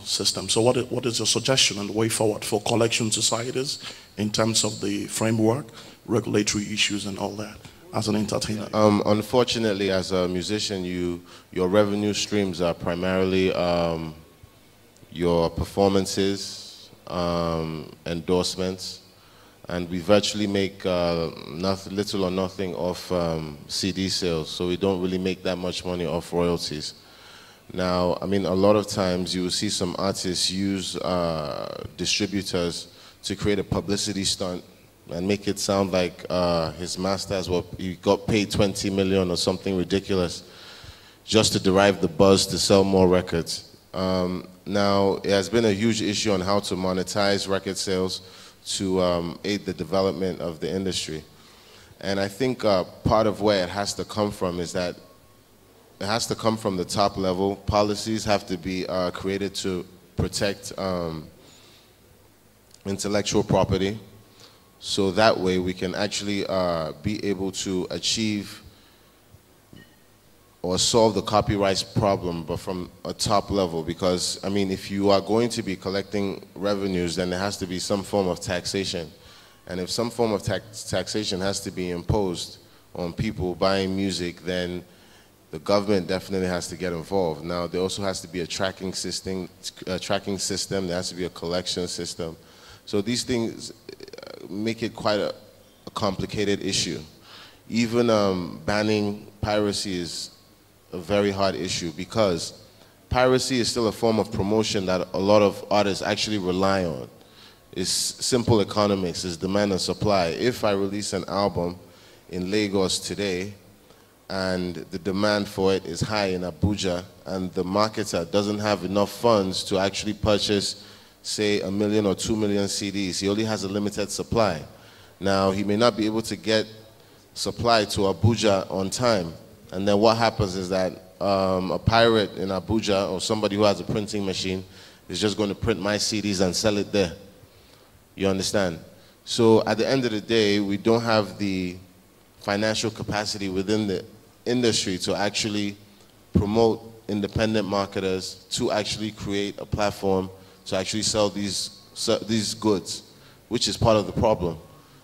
system. So what is your suggestion and the way forward for collection societies in terms of the framework, regulatory issues and all that as an entertainer? Unfortunately, as a musician, your revenue streams are primarily your performances, endorsements, and we virtually make little or nothing off CD sales, so we don't really make that much money off royalties. Now, I mean, a lot of times you will see some artists use distributors to create a publicity stunt and make it sound like his masters he got paid 20 million or something ridiculous just to derive the buzz to sell more records. Now, it has been a huge issue on how to monetize record sales to aid the development of the industry. And I think part of where it has to come from is that it has to come from the top level. Policies have to be created to protect intellectual property, so that way we can actually be able to achieve or solve the copyright problem, but from a top level. Because, I mean, if you are going to be collecting revenues, then there has to be some form of taxation. And if some form of taxation has to be imposed on people buying music, then the government definitely has to get involved. Now, there also has to be a tracking system. There has to be a collection system. So these things make it quite a complicated issue. Even banning piracy is a very hard issue, because piracy is still a form of promotion that a lot of artists actually rely on. It's simple economics, it's demand and supply. If I release an album in Lagos today, and the demand for it is high in Abuja, and the marketer doesn't have enough funds to actually purchase, say, 1 million or 2 million CDs, he only has a limited supply. Now, he may not be able to get supply to Abuja on time, and then what happens is that a pirate in Abuja or somebody who has a printing machine is just going to print my CDs and sell it there. You understand? So at the end of the day, we don't have the financial capacity within the industry to actually promote independent marketers, to actually create a platform to actually sell these goods, which is part of the problem.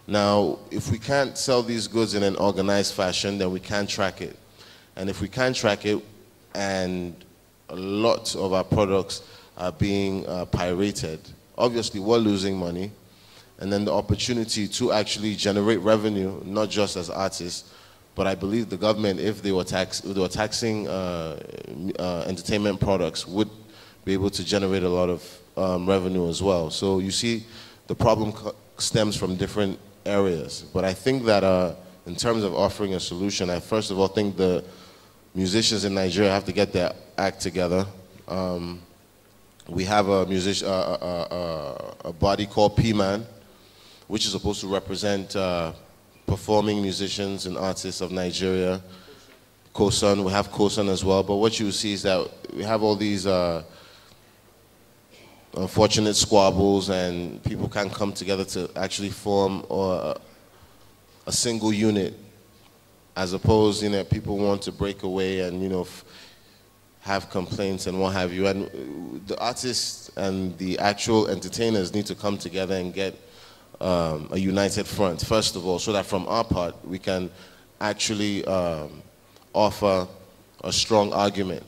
Now, if we can't sell these goods in an organized fashion, then we can't track it. And if we can't track it, and a lot of our products are being pirated, obviously we're losing money. And then the opportunity to actually generate revenue, not just as artists, but I believe the government, if they were taxing entertainment products, would be able to generate a lot of revenue as well. So you see, the problem stems from different areas. But I think that in terms of offering a solution, I first of all think the musicians in Nigeria have to get their act together. We have a body called P-Man, which is supposed to represent performing musicians and artists of Nigeria. COSUN, we have COSUN as well, but what you see is that we have all these unfortunate squabbles, and people can't come together to actually form a single unit, as opposed, people want to break away and, have complaints and what have you. And the artists and the actual entertainers need to come together and get a united front, first of all, so that from our part, we can actually offer a strong argument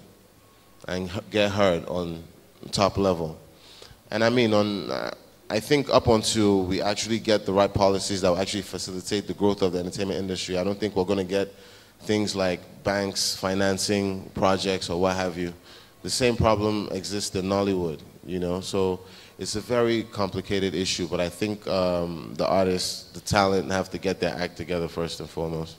and get heard on top level. And I mean, I think up until we actually get the right policies that will actually facilitate the growth of the entertainment industry, I don't think we're going to get things like banks financing projects or what have you. The same problem exists in Nollywood, so it's a very complicated issue, but I think the artists, the talent, have to get their act together first and foremost.